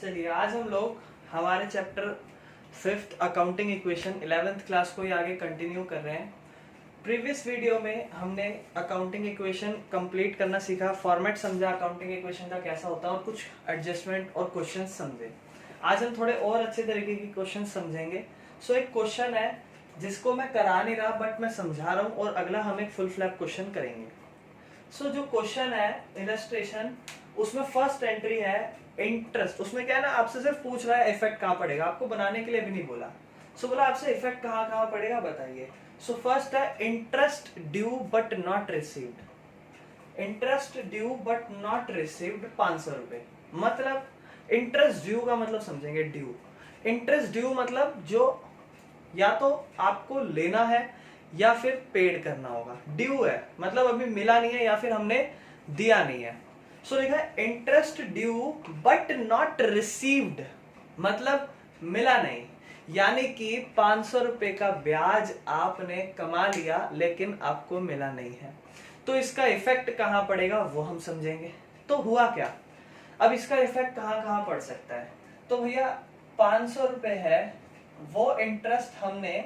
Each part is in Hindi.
चलिए आज हम लोग हमारे chapter 5th accounting equation 11th class को ही आगे कंटिन्यू कर रहे हैं। प्रीवियस वीडियो में हमने अकाउंटिंग इक्वेशन कंप्लीट करना सीखा, फॉर्मेट समझा अकाउंटिंग इक्वेशन का कैसा होता है और कुछ एडजस्टमेंट और क्वेश्चंस समझे। आज हम थोड़े और अच्छे तरीके के क्वेश्चन समझेंगे। एक क्वेश्चन है जिसको मैं करा नहीं रहा बट मैं समझा रहा हूँ और अगला हम एक फुल फ्लैप क्वेश्चन करेंगे। जो क्वेश्चन है इलस्ट्रेशन, उसमें फर्स्ट एंट्री है इंटरेस्ट। उसमें क्या है ना, आपसे सिर्फ पूछ रहा है इफेक्ट कहाँ पड़ेगा, आपको बनाने के लिए भी नहीं बोला। बोला आपसे इफेक्ट कहाँ कहाँ पड़ेगा बताइए। फर्स्ट है interest due but not received. Interest due but not received 500 रुपए। मतलब इंटरेस्ट ड्यू का मतलब समझेंगे। ड्यू, इंटरेस्ट ड्यू मतलब जो या तो आपको लेना है या फिर पेड करना होगा। ड्यू है मतलब अभी मिला नहीं है या फिर हमने दिया नहीं है। लिखा है interest due but not received, मतलब मिला नहीं, यानी कि 500 रुपए का ब्याज आपने कमा लिया लेकिन आपको मिला नहीं है। तो इसका इफेक्ट कहां पड़ेगा वो हम समझेंगे। तो हुआ क्या, अब इसका इफेक्ट कहां कहां पड़ सकता है। तो भैया 500 रुपए है, वो इंटरेस्ट हमने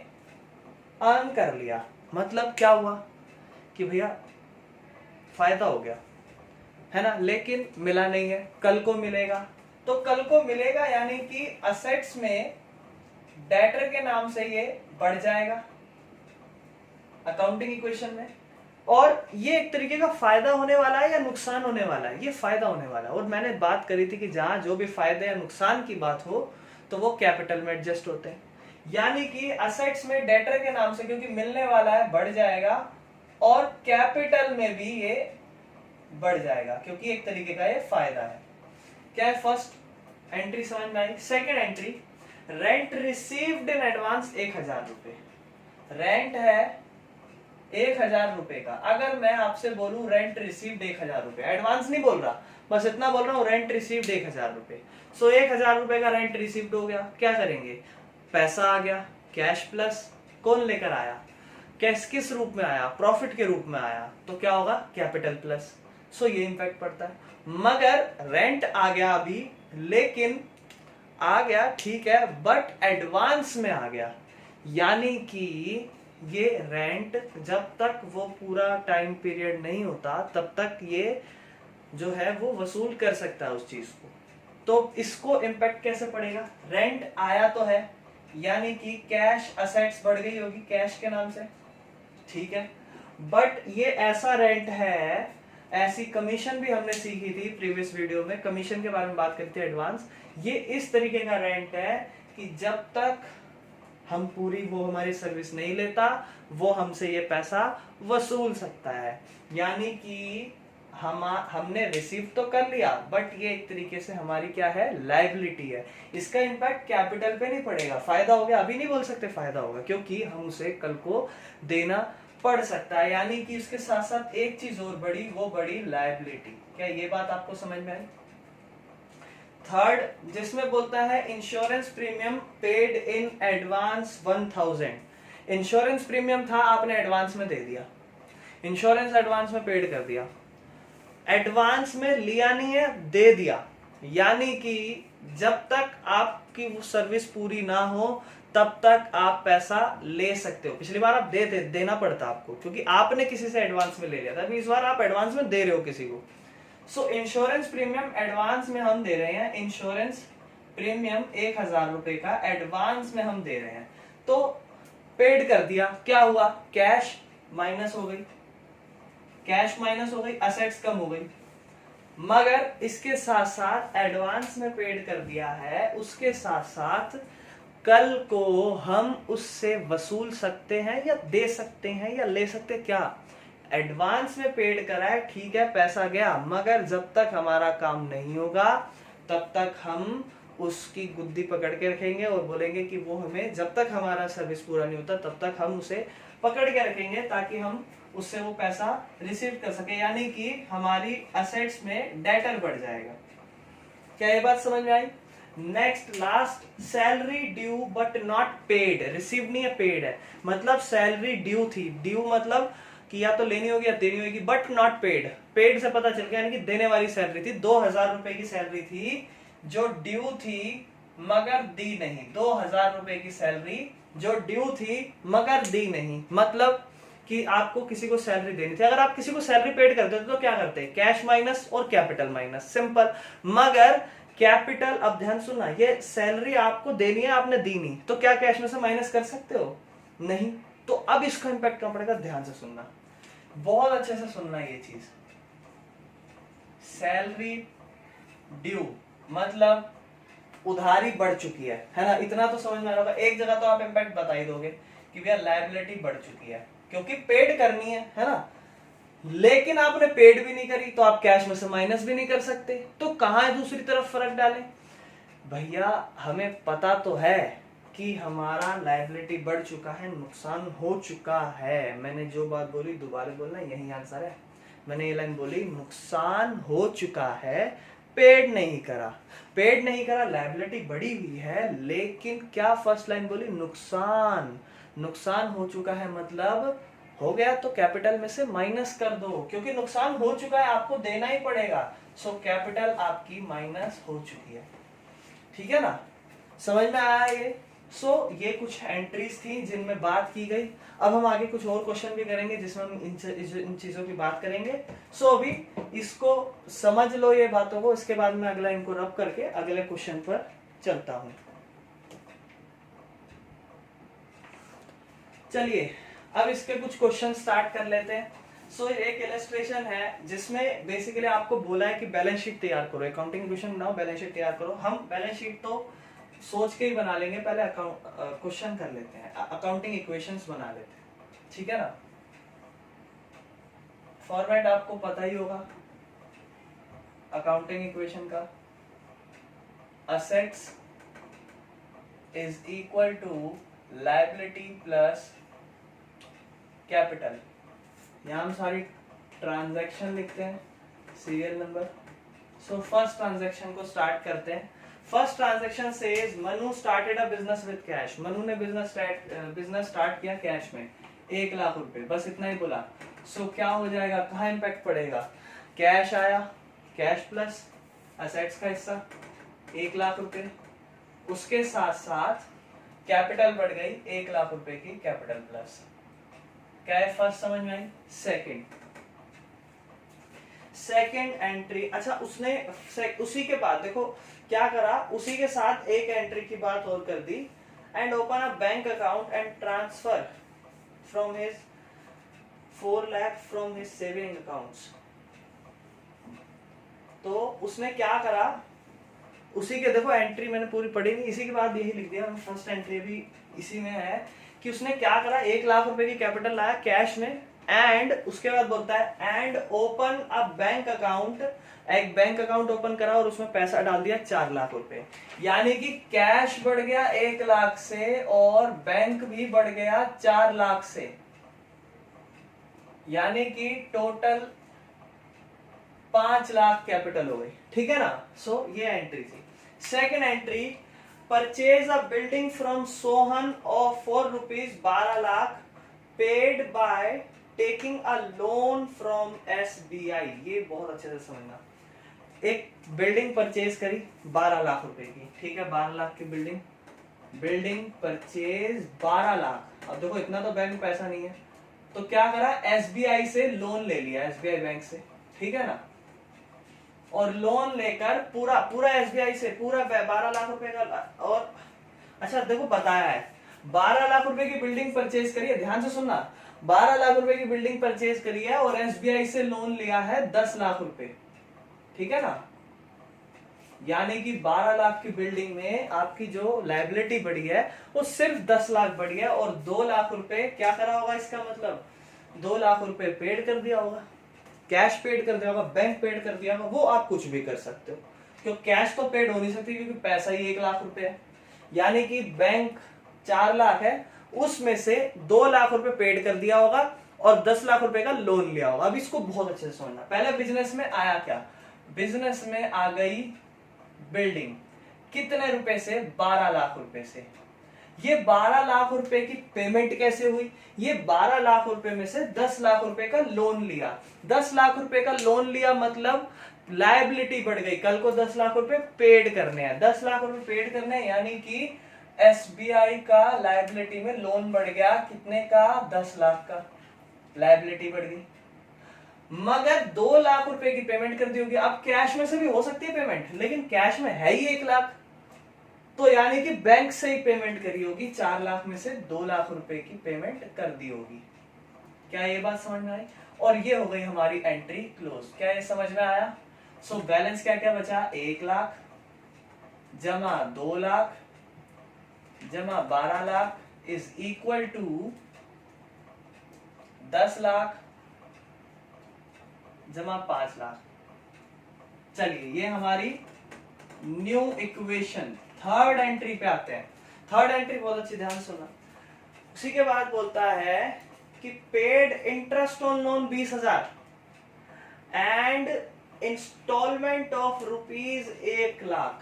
अर्न कर लिया, मतलब क्या हुआ कि भैया फायदा हो गया है ना, लेकिन मिला नहीं है, कल को मिलेगा। तो कल को मिलेगा यानी कि असेट्स में डेटर के नाम से ये बढ़ जाएगा अकाउंटिंग इक्वेशन में। और ये एक तरीके का फायदा होने वाला है या नुकसान होने वाला है, ये फायदा होने वाला है। और मैंने बात करी थी कि जहां जो भी फायदे या नुकसान की बात हो तो वो कैपिटल में एडजस्ट होते हैं। यानी कि असेट्स में डेटर के नाम से क्योंकि मिलने वाला है बढ़ जाएगा, और कैपिटल में भी ये बढ़ जाएगा क्योंकि एक तरीके का ये फायदा है। क्या है फर्स्ट एंट्री समझ में आई। Second entry, rent received in advance 1000 रुपए। रेंट है 1000 रुपए का। अगर मैं आपसे बोलूं रेंट रिसीव्ड 1000 रुपए, एडवांस नहीं बोल रहा, बस इतना बोल रहा हूं रेंट रिसीव्ड 1000 रुपए। 1000 रुपए का रेंट रिसीव्ड हो गया, क्या करेंगे, पैसा आ गया, कैश प्लस कौन लेकर आया, कैश किस रूप में आया, प्रॉफिट के रूप में आया, तो क्या होगा कैपिटल प्लस। ये इंपैक्ट पड़ता है। मगर रेंट आ गया अभी, लेकिन आ गया ठीक है बट एडवांस में आ गया, यानी कि ये रेंट जब तक वो पूरा टाइम पीरियड नहीं होता तब तक ये जो है वो वसूल कर सकता है उस चीज को। तो इसको इंपैक्ट कैसे पड़ेगा, रेंट आया तो है यानी कि कैश असेट्स बढ़ गई होगी कैश के नाम से, ठीक है। बट ये ऐसा रेंट है, ऐसी कमीशन भी हमने सीखी थी प्रीवियस वीडियो में, कमीशन के बारे में बात करते हैं एडवांस। ये इस तरीके का रेंट है कि जब तक हम पूरी वो हमारी सर्विस नहीं लेता वो हमसे ये पैसा वसूल सकता है। यानी कि हमने रिसीव तो कर लिया बट ये एक तरीके से हमारी क्या है, लायबिलिटी है। इसका इंपैक्ट कैपिटल पे नहीं पड़ेगा। फायदा हो गया, अभी नहीं बोल सकते फायदा होगा क्योंकि हम उसे कल को देना पड़ सकता है। यानी कि इसके साथ साथ एक चीज और बढ़ी, वो बड़ी लायबिलिटी। क्या ये बात आपको समझ में आई। थर्ड जिसमें बोलता है insurance premium paid in advance 1000। Insurance premium था, आपने एडवांस में दे दिया, इंश्योरेंस एडवांस में पेड कर दिया, एडवांस में लिया नहीं है दे दिया, यानी कि जब तक आपकी वो सर्विस पूरी ना हो तब तक आप पैसा ले सकते हो। पिछली बार आप देना पड़ता आपको क्योंकि आपने किसी से एडवांस में ले लिया था, अभी इस बार आप एडवांस में दे रहे हो किसी को। इंश्योरेंस प्रीमियम एडवांस में हम दे रहे हैं, इंश्योरेंस प्रीमियम 1000 रुपए का एडवांस में हम दे रहे हैं। तो पेड कर दिया, क्या हुआ, कैश माइनस हो गई, कैश माइनस हो गई, असेट्स कम हो गई। मगर इसके साथ साथ एडवांस में पेड कर दिया है, उसके साथ साथ कल को हम उससे वसूल सकते हैं या दे सकते हैं या ले सकते हैं। क्या, एडवांस में पेड करा है ठीक है पैसा गया, मगर जब तक हमारा काम नहीं होगा तब तक हम उसकी गुद्दी पकड़ के रखेंगे और बोलेंगे कि वो हमें, जब तक हमारा सर्विस पूरा नहीं होता तब तक हम उसे पकड़ के रखेंगे ताकि हम उससे वो पैसा रिसीव कर सके। यानी कि हमारी असेट्स में डेटर बढ़ जाएगा। क्या ये बात समझ में आई। Next last, salary due but not paid. Receive नहीं है, पेड है। मतलब सैलरी ड्यू थी, ड्यू मतलब कि या तो लेनी होगी या देनी होगी, बट नॉट पेड। पेड से पता चल गया यानी कि देने वाली सैलरी थी, 2000 रुपए की सैलरी थी जो ड्यू थी मगर दी नहीं, 2000 रुपए की सैलरी जो ड्यू थी मगर दी नहीं, मतलब कि आपको किसी को सैलरी देनी थी। अगर आप किसी को सैलरी पेड करते थे तो क्या करते हैं, कैश माइनस और कैपिटल माइनस, सिंपल। मगर कैपिटल, अब ध्यान सुनना, ये सैलरी आपको देनी है, आपने दी नहीं, तो क्या कैश में से माइनस कर सकते हो, नहीं। तो अब इसका इंपैक्ट क्या पड़ेगा, ध्यान से सुनना, बहुत अच्छे से सुनना ये चीज। सैलरी ड्यू मतलब उधारी बढ़ चुकी है ना, इतना तो समझ में आ रहा होगा। एक जगह तो आप इंपैक्ट बता ही दोगे कि भैया लायबिलिटी बढ़ चुकी है, क्योंकि पेड करनी है ना, लेकिन आपने पेड भी नहीं करी, तो आप कैश में से माइनस भी नहीं कर सकते, तो कहां है दूसरी तरफ फर्क डालें भैया। हमें पता तो है कि हमारा लायबिलिटी बढ़ चुका है, नुकसान हो चुका है। मैंने जो बात बोली दोबारा बोलना, यही आंसर है। मैंने ये लाइन बोली, नुकसान हो चुका है, पेड नहीं करा, पेड नहीं करा, लायबिलिटी बढ़ी हुई है, लेकिन क्या फर्स्ट लाइन बोली, नुकसान, नुकसान हो चुका है मतलब हो गया, तो कैपिटल में से माइनस कर दो, क्योंकि नुकसान हो चुका है, आपको देना ही पड़ेगा। सो कैपिटल आपकी माइनस हो चुकी है, ठीक है ना, समझ में आया ये। सो ये कुछ एंट्रीज थी जिनमें बात की गई। अब हम आगे कुछ और क्वेश्चन भी करेंगे जिसमें हम इन चीजों की बात करेंगे। सो अभी इसको समझ लो ये बातों को, इसके बाद में अगला इनको रब करके अगले क्वेश्चन पर चलता हूं। चलिए अब इसके कुछ क्वेश्चन स्टार्ट कर लेते हैं। सो एक इलस्ट्रेशन है जिसमें बेसिकली आपको बोला है कि बैलेंस शीट तैयार करो, अकाउंटिंग क्वेश्चन बनाओ, बैलेंस शीट तैयार करो। हम बैलेंस शीट तो सोच के ही बना लेंगे, पहले क्वेश्चन कर लेते हैं, अकाउंटिंग इक्वेशंस बना लेते हैं, ठीक है ना। फॉर्मेट आपको पता ही होगा अकाउंटिंग इक्वेशन का, assets is equal to liability plus capital. यहां हम सारी ट्रांजैक्शन लिखते हैं, serial number. So first transaction को स्टार्ट करते हैं। First transaction says Manu started a business with cash. Manu ने बिजनेस स्टार्ट किया कैश में, 1 लाख रुपए, बस इतना ही बोला। सो क्या हो जाएगा, कहाँ इंपैक्ट पड़ेगा, कैश आया, कैश प्लस असेट्स का हिस्सा 1 लाख रुपए, उसके साथ साथ कैपिटल बढ़ गई 1 लाख रुपए की, कैपिटल प्लस। क्या है फर्स्ट समझ में आई। सेकंड एंट्री, अच्छा उसने उसी के बाद देखो क्या करा, उसी के साथ एक एंट्री की बात और कर दी, and open a bank account and transfer from his 4 lakh from his saving accounts. तो उसने क्या करा, उसी के देखो एंट्री मैंने पूरी पढ़ी नहीं, इसी के बाद यही लिख दिया, फर्स्ट एंट्री भी इसी में है कि उसने क्या करा, 1 लाख रुपए की कैपिटल लाया कैश में, एंड उसके बाद बोलता है and open a bank account, एक बैंक अकाउंट ओपन करा और उसमें पैसा डाल दिया 4 लाख रुपए। यानी कि कैश बढ़ गया 1 लाख से और बैंक भी बढ़ गया 4 लाख से, यानी कि टोटल 5 लाख कैपिटल हो गई, ठीक है ना। सो ये एंट्री थी। Second entry, purchase a building from Sohan of ₹12 lakh paid by taking a loan from SBI। ये बहुत अच्छे से समझना, एक बिल्डिंग परचेज करी 12 लाख रुपए की, ठीक है, 12 लाख की बिल्डिंग परचेज 12 लाख। अब देखो इतना तो बैंक में पैसा नहीं है, तो क्या करा, SBI से लोन ले लिया, SBI बैंक से, ठीक है ना, और लोन लेकर पूरा SBI से पूरा 12 लाख रुपए का, और अच्छा देखो बताया है 12 लाख रुपए की बिल्डिंग परचेज करी है, ध्यान से सुनना, 12 लाख रुपए की बिल्डिंग परचेज करी है और SBI से लोन लिया है 10 लाख रुपए, ठीक है ना। यानी कि 12 लाख की बिल्डिंग में आपकी जो लायबिलिटी बढ़ी है वो सिर्फ 10 लाख बढ़ी है, और 2 लाख रुपए क्या करा होगा, इसका मतलब 2 लाख रुपए पेड कर दिया होगा, कैश पेड कर दिया होगा, बैंक पेड कर दिया होगा, वो आप कुछ भी कर सकते हो, क्योंकि कैश तो पेड हो नहीं सकती क्योंकि पैसा ही 1 लाख रुपए है। यानी कि बैंक 4 लाख है, उसमें से 2 लाख रुपए पेड कर दिया होगा और 10 लाख रुपए का लोन लिया होगा। अब इसको बहुत अच्छे से समझना, पहले बिजनेस में आया क्या, बिजनेस में आ गई बिल्डिंग, कितने रुपए से, 12 लाख रुपए से। ये 12 लाख रुपए की पेमेंट कैसे हुई, ये 12 लाख रुपए में से 10 लाख रुपए का लोन लिया, 10 लाख रुपए का लोन लिया मतलब लायबिलिटी बढ़ गई, कल को 10 लाख रुपए पेड करने हैं, 10 लाख रुपए पेड करने हैं, यानी कि एसबीआई का लायबिलिटी में लोन बढ़ गया, कितने का, 10 लाख का लायबिलिटी बढ़ गई। मगर 2 लाख रुपए की पेमेंट कर दी होगी। अब कैश में से भी हो सकती है पेमेंट, लेकिन कैश में है ही 1 लाख, तो यानी कि बैंक से ही पेमेंट करी होगी, 4 लाख में से 2 लाख रुपए की पेमेंट कर दी होगी। क्या ये बात समझ में आई? और ये हो गई हमारी एंट्री क्लोज। क्या ये समझ में आया? सो बैलेंस क्या क्या बचा, 1 लाख जमा 2 लाख जमा 12 lakh is equal to 10 lakh जमा 5 लाख। चलिए ये हमारी न्यू इक्वेशन, थर्ड एंट्री पे आते हैं। थर्ड एंट्री बहुत अच्छी ध्यान सुनना। उसी के बाद बोलता है कि paid interest on loan 20,000 and instalment of rupees 1 lakh.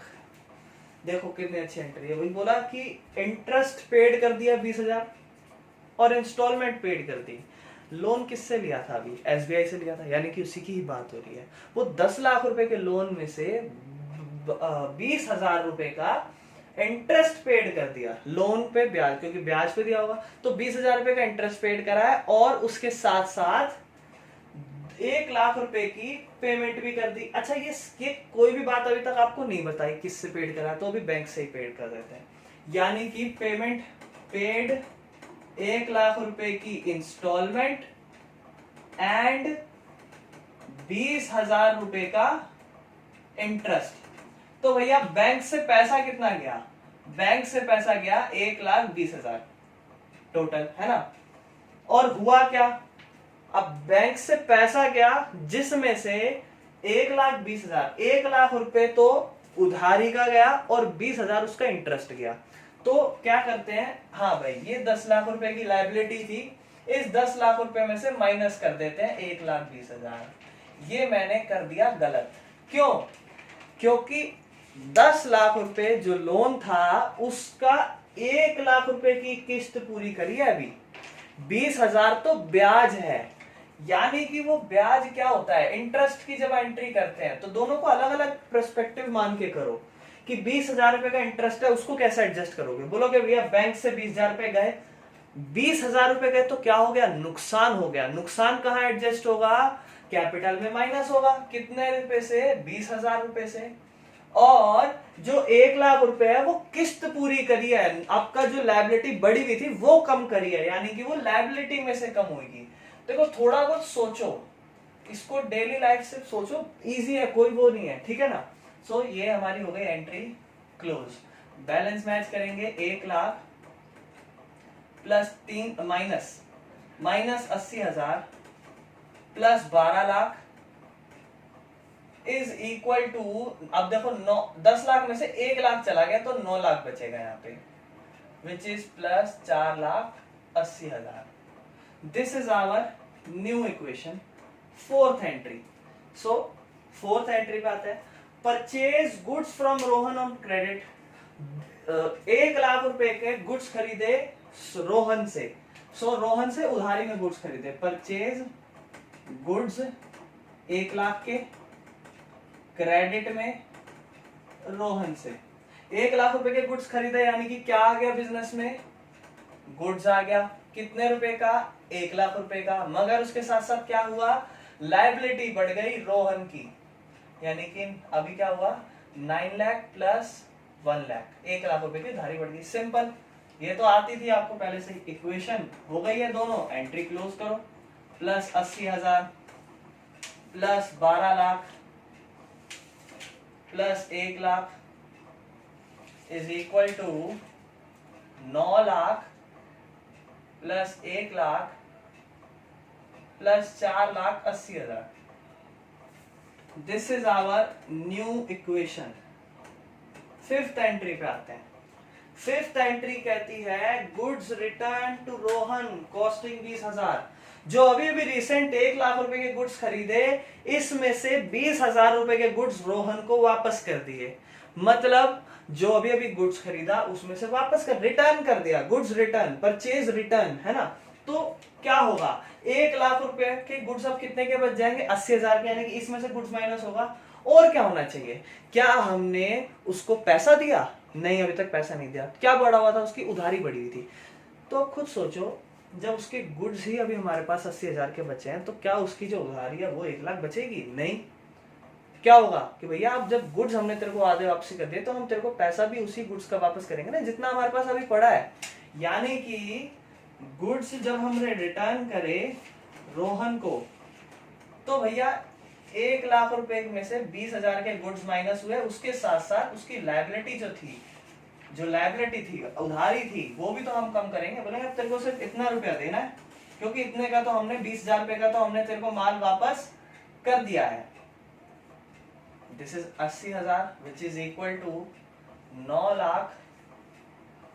देखो कितनी अच्छी एंट्री है। वही बोला कि इंटरेस्ट पेड कर दिया 20,000 और इंस्टॉलमेंट पेड कर दी। लोन किससे लिया था? अभी एसबीआई से लिया था, यानी कि उसी की ही बात हो रही है। वो 10 लाख रुपए के लोन में से 20,000 रुपए का इंटरेस्ट पेड कर दिया, लोन पे ब्याज, क्योंकि ब्याज पे दिया होगा, तो 20,000 रुपए का इंटरेस्ट पेड करा है और उसके साथ साथ 1 लाख रुपए की पेमेंट भी कर दी। अच्छा ये कोई भी बात अभी तक आपको नहीं बताई किससे पेड करा, तो अभी बैंक से ही पेड कर देते हैं। यानी कि पेमेंट पेड 1 लाख रुपए की इंस्टॉलमेंट एंड 20,000 रुपए का इंटरेस्ट। तो भैया बैंक से पैसा कितना गया? बैंक से पैसा गया 1,20,000 टोटल, है ना। और हुआ क्या? अब बैंक से पैसा गया जिसमें से 1,20,000, 1 लाख रुपए तो उधारी का गया और 20,000 उसका इंटरेस्ट गया। तो क्या करते हैं, हाँ भाई ये 10 लाख रुपए की लायबिलिटी थी, इस 10 लाख रुपए में से माइनस कर देते हैं 1,20,000। ये मैंने कर दिया गलत। क्यों? क्योंकि 10 लाख रुपए जो लोन था उसका 1 लाख रुपए की किस्त पूरी करी है अभी, 20,000 तो ब्याज है। यानी कि वो ब्याज क्या होता है, इंटरेस्ट की जब एंट्री करते हैं तो दोनों को अलग अलग पर्सपेक्टिव मान के करो कि 20,000 रुपए का इंटरेस्ट है, उसको कैसे एडजस्ट करोगे? बोलोगे भैया बैंक से 20,000 रुपए गए, 20,000 रुपए गए तो क्या हो गया, नुकसान हो गया। नुकसान कहां एडजस्ट होगा? कैपिटल में माइनस होगा। कितने रुपए से? 20,000 रुपए से। और जो 1 लाख रुपए है वो किस्त पूरी करी है, आपका जो लायबिलिटी बढ़ी हुई थी वो कम करी है, यानी कि वो लायबिलिटी में से कम होगी। देखो थोड़ा बहुत सोचो, इसको डेली लाइफ से सोचो, इजी है, कोई वो नहीं है, ठीक है ना। सो ये हमारी हो गई एंट्री क्लोज। बैलेंस मैच करेंगे, 1 lakh plus 3 minus 80,000 plus 12 lakh is equal to, अब देखो 10 लाख में से 1 लाख चला गया तो 9 लाख बचेगा यहाँ पे, which is plus 4,80,000। This is our new equation, fourth entry. So fourth entry पे आता है, purchase goods from Rohan on credit. 1 lakh रुपए के गुड्स खरीदे रोहन से, सो रोहन से उधारी में गुड्स खरीदे। परचेज गुड्स 1 लाख के क्रेडिट में रोहन से, 1 लाख रुपए के गुड्स खरीदे, यानी कि क्या आ गया बिजनेस में, गुड्स आ गया। कितने रुपए का? 1 लाख रुपए का। मगर उसके साथ साथ क्या हुआ, लायबिलिटी बढ़ गई रोहन की, यानी कि अभी क्या हुआ, 9 लाख प्लस 1 लाख, 1 लाख रुपए की उधारी बढ़ गई। सिंपल, ये तो आती थी आपको पहले से। इक्वेशन हो गई है दोनों, एंट्री क्लोज करो। Plus 80,000 plus 12 lakh plus 1 lakh is equal to 9 lakh plus 1 lakh plus 4,80,000। This is our new equation. Fifth entry पे आते हैं। फिफ्थ एंट्री कहती है goods return to Rohan costing 20,000। जो अभी अभी रिसेंट 1 लाख रुपए के गुड्स खरीदे, इसमें से 20,000 रुपए के गुड्स रोहन को वापस कर दिए। मतलब जो अभी अभी गुड्स खरीदा उसमें से वापस कर, रिटर्न कर दिया, गुड्स रिटर्न, परचेज रिटर्न, है ना। तो क्या होगा, 1 लाख रुपए के गुड्स अब कितने के बच जाएंगे, 80,000 के, यानी कि इसमें से गुड्स माइनस होगा और क्या होना चाहिए, क्या हमने उसको पैसा दिया, नहीं अभी तक पैसा नहीं दिया, क्या बढ़ा हुआ था, उसकी उधारी बढ़ी हुई थी। तो खुद सोचो, जब उसके गुड्स ही अभी हमारे पास 80,000 के बचे हैं, तो क्या उसकी जो उधारी है वो 1 लाख बचेगी, नहीं। क्या होगा कि भैया अब जब गुड्स हमने तेरे को आधे वापसी कर दिए, तो हम तेरे को पैसा भी उसी गुड्स का वापस करेंगे ना जितना हमारे पास अभी पड़ा है। यानी कि गुड्स जब हमने रिटर्न करे रोहन को, तो भैया 1 लाख रुपए में से 20,000 के गुड्स माइनस हुए, उसके साथ साथ उसकी लायबिलिटी जो लायबिलिटी थी, उधारी थी, वो भी तो हम कम करेंगे। बोलेंगे अब तेरे को सिर्फ इतना रुपया देना है, क्योंकि इतने का तो हमने 20,000 रुपए का तो हमने तेरे को माल वापस कर दिया है। This is 80,000 which is equal to 9 lakh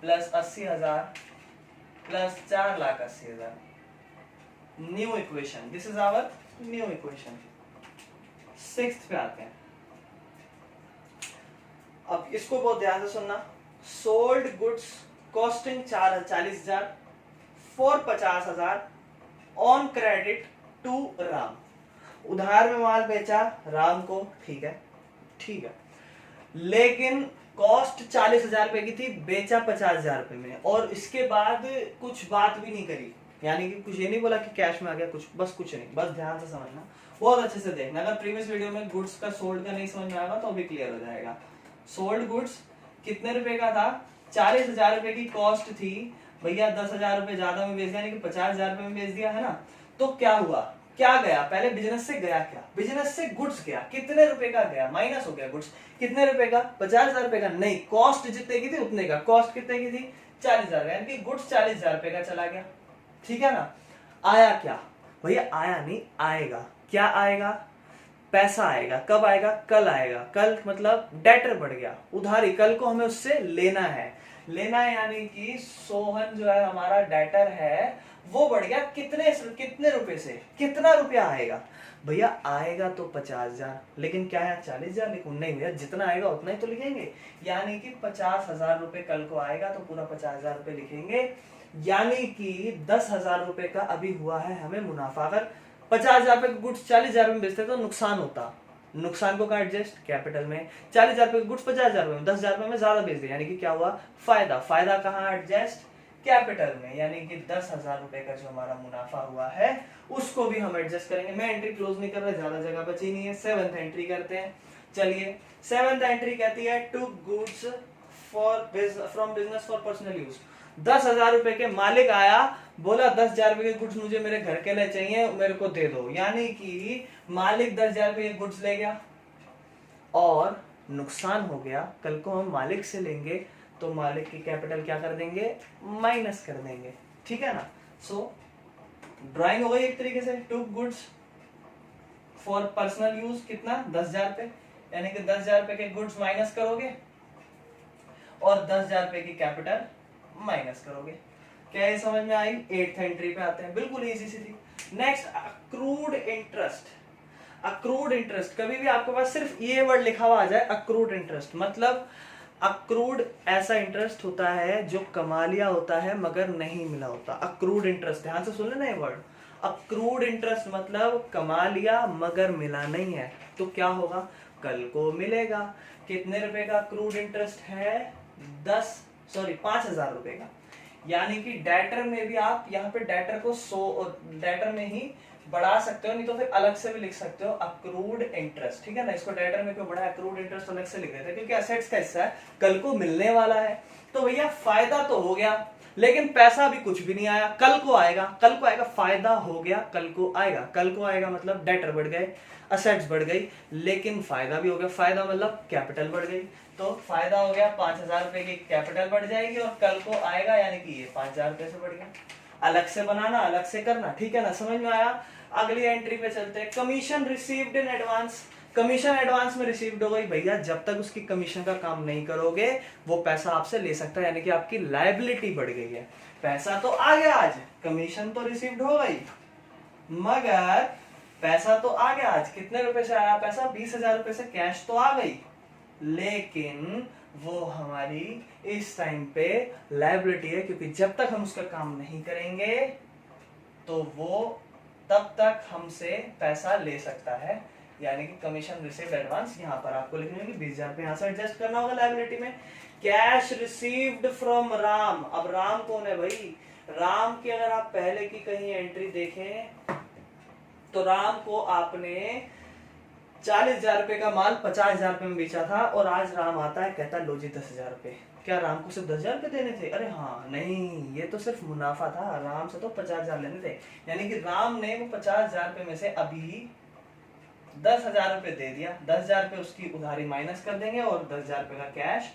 plus 80,000 plus 4,80,000। New equation, this is our new equation. 6th पे आते हैं। अब इसको बहुत ध्यान से सुनना। Sold goods costing 40,000 for 50,000 on credit to Ram. उधार में माल बेचा राम को, ठीक है, लेकिन कॉस्ट 40,000 रुपए की थी, बेचा 50,000 रुपए में, और इसके बाद कुछ बात भी नहीं करी, यानी कि कुछ ये नहीं बोला कि कैश में आ गया, कुछ नहीं, बस ध्यान से समझना, बहुत अच्छे से देखना। अगर प्रीवियस वीडियो में गुड्स का सोल्ड का नहीं समझ में आएगा तो अभी क्लियर हो जाएगा। सोल्ड गुड्स कितने रुपए का था, 40,000 रुपए की कॉस्ट थी, भैया 10,000 रुपए ज्यादा में बेच दिया, यानी कि 50,000 रुपए में बेच दिया है ना। तो क्या हुआ, क्या गया, पहले बिजनेस से गया क्या, बिजनेस से गुड्स गया, कितने रुपए का गया, माइनस हो गया गुड्स, कितने रुपए का, 50,000 रुपए का, नहीं, कॉस्ट जितने की थी उतने का, कॉस्ट कितने की थी, 40,000, यानी कि गुड्स 40,000 रुपए का चला गया, ठीक है ना। आया क्या भैया, आया नहीं, आएगा, क्या आएगा, पैसा आएगा, कब आएगा, कल आएगा, कल मतलब डेटर बढ़ गया, उधारी, कल को हमें उससे लेना है, यानी कि सोहन जो है हमारा डेटर है वो बढ़ गया, कितने रुपए से, कितना रुपया आएगा भैया, आएगा तो 50,000, लेकिन क्या है 40,000 लिखूं, नहीं भैया जितना आएगा उतना ही तो लिखेंगे, यानी कि 50,000 रुपए कल को आएगा तो पूरा 50,000 रुपए लिखेंगे, यानी कि 10,000 रुपए का अभी हुआ है हमें मुनाफा। अगर 50,000 रुपए गुड्स 40,000 में बेचते तो नुकसान होता, नुकसान को का एडजस्ट कैपिटल में, 40,000 रुपए गुड्स 50,000 रुपए में, 10,000 रुपए में ज्यादा बेच दिया, यानी कि क्या हुआ, फायदा, फायदा कहाँ एडजस्ट कैपिटल में, यानी कि 10,000 रुपए का जो हमारा मुनाफा हुआ है उसको भी हम एडजस्ट करेंगे। मैं एंट्री क्लोज नहीं कर रहा, ज्यादा जगह बची नहीं है, 7th एंट्री करते हैं। चलिए 7th एंट्री कहती है to goods from business for personal use. 10,000 रुपए के मालिक आया, बोला 10,000 रुपए के गुड्स मुझे मेरे घर के लिए चाहिए, मेरे को दे दो, यानी कि मालिक 10,000 रुपए के गुड्स ले गया और नुकसान हो गया, कल को हम मालिक से लेंगे तो मालिक की कैपिटल क्या कर देंगे, माइनस कर देंगे, ठीक है ना। सो ड्राइंग हो गई एक तरीके से, to goods for personal use, कितना 10,000 रुपए, यानी कि 10,000 रुपए के गुड्स माइनस करोगे और 10,000 रुपए की कैपिटल माइनस करोगे। क्या ये समझ में आई। 8th एंट्री पे आते हैं, बिल्कुल इजी सी थी। Next accrued interest. Accrued interest, कभी भी आपके पास सिर्फ ये वर्ड लिखा हुआ आ जाए अक्रूड इंटरेस्ट, मतलब अक्रूड ऐसा इंटरेस्ट होता है जो कमा लिया होता है मगर नहीं मिला होता, अक्रूड इंटरेस्ट, ध्यान से सुन लेना ये वर्ड, अक्रूड इंटरेस्ट मतलब कमा लिया मगर मिला नहीं है, तो क्या होगा, कल को मिलेगा। कितने रुपए का अक्रूड इंटरेस्ट है, 5,000 रुपए का, यानी कि डेटर में भी आप यहाँ पे डेटर को डेटर में ही बढ़ा सकते हो, नहीं तो फिर अलग से भी लिख सकते हो अक्रूड इंटरेस्ट, ठीक है ना। इसको डेटर में क्यों बढ़ा, अक्रूड इंटरेस्ट अलग से लिख देते हैं क्योंकि एसेट्स का हिस्सा है, कल को मिलने वाला है। तो भैया फायदा तो हो गया लेकिन पैसा भी कुछ भी नहीं आया, कल को आएगा, फायदा हो गया, कल को आएगा मतलब डेटर बढ़ गए, असेट्स बढ़ गई, लेकिन फायदा भी हो गया, फायदा मतलब कैपिटल बढ़ गई, तो फायदा हो गया 5,000 रुपए की कैपिटल बढ़ जाएगी और कल को आएगा, यानी कि ये 5,000 रुपए से बढ़ गया। अलग से बनाना, अलग से करना, ठीक है ना, समझ में आया। अगली एंट्री पे चलते हैं, commission received in advance. Commission advance में रिसीव्ड हो गई, भैया जब तक उसकी कमीशन का काम नहीं करोगे वो पैसा आपसे ले सकता है, यानी कि आपकी लायबिलिटी बढ़ गई है। पैसा तो आ गया आज, कमीशन तो रिसीव्ड हो गई, मगर पैसा तो आ गया आज, कितने रुपए से आया पैसा, 20,000 रुपए से कैश तो आ गई, लेकिन वो हमारी इस टाइम पे लायबिलिटी है, क्योंकि जब तक हम उसका काम नहीं करेंगे तो वो तब तक हमसे पैसा ले सकता है, यानी कि कमीशन रिसीव्ड एडवांस यहाँ पर आपको लिखनी होगी 20,000 रुपये, यहाँ से एडजस्ट करना होगा लायबिलिटी में। कैश रिसीव्ड फ्रॉम राम, अब राम कौन है भाई, राम की अगर आप पहले की कहीं एंट्री देखें तो राम को आपने 40,000 रुपए का माल 50,000 रुपए में बेचा था, और आज राम आता है कहता है लो जी 10,000 रुपए। क्या राम को सिर्फ 10,000 रुपए देने थे? अरे हाँ, नहीं, ये तो सिर्फ मुनाफा था, राम से तो 50,000 लेने थे। यानी कि राम ने वो 50,000 रुपए में से अभी 10,000 रुपए दे दिया, 10,000 रुपए उसकी उधारी माइनस कर देंगे और 10,000 रुपए का कैश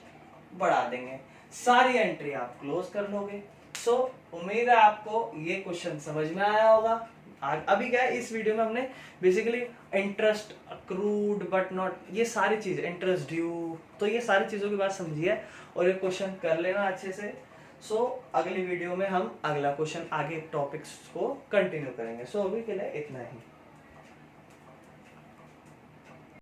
बढ़ा देंगे। सारी एंट्री आप क्लोज कर लोगे। सो उम्मीद है आपको ये क्वेश्चन समझ में आया होगा। अभी क्या है, इस वीडियो में हमने basically interest accrued but not, ये सारी चीज, इंटरेस्ट ड्यू, तो ये सारी चीजों की बात समझी है और ये क्वेश्चन कर लेना अच्छे से। सो अगली वीडियो में हम अगला क्वेश्चन, आगे टॉपिक्स को कंटिन्यू करेंगे। सो अभी के लिए इतना ही।